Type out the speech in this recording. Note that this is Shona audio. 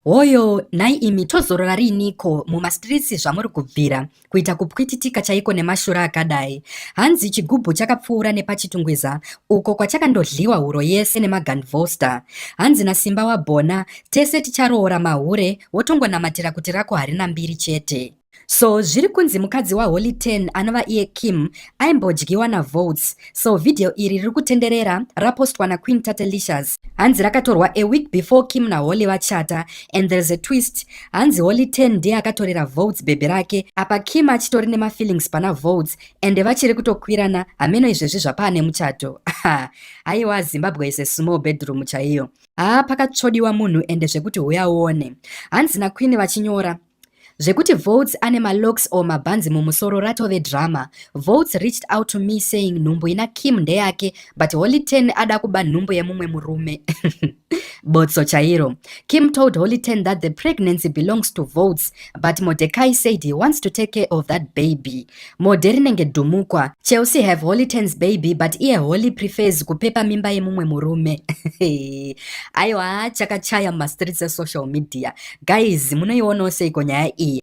Hoyo nai imi tozorora riiniko mumastritsi zvamuri kubvira kuita kupwititika chaiko nemashura akadai. Hanzi chigubhu chakapfuura nepachitungwiza uko kwachakandodliwa huro yese nemagunvoster. Hanzi nasimba wabhona tese ticharoora mahure wotongonamatira kuti rako harina mbiri chete. So zviri kunzi mukadzi waHolly10 anova iye Kim aimbodyiwa naVOLTZ. So video iri riri kutenderera rapostwa naQueen Tatelicious. Hanzi rakatorwa a week before Kim naHolly vachata, and there's a twist. Hanzi Holly10 ndiye akatorera VOLTZ bhebhe rake apa Kim achitori nemafeelings pana VOLTZ ende vachiri kutokwirana hameno izvezvi zvapane muchato. Aiwa Zimbabwe is a small bedroom chaiyo. Pakatsvodiwa munhu ende zvekuti huyaone. Hanzi naQueen vachinyora zvekuti VOLTZ ane malocks or mabhanzi mumusoro ratove drama. VOLTZ reached out to me saying nhumbu ina Kim ndeyake but Holly10 ada kuba nhumbu yemumwe murume. Botso chairo. Kim told Holly10 that the pregnancy belongs to VOLTZ, but Mordecai said he wants to take care of that baby. Moderinenge dumukwa. Chelsea have Holly10's baby, but iye Holly prefers kupepa mimba yemumwe murume. Aiwa chakachaya mastreets social media. Guys, munoiona seiko nyaya iyi.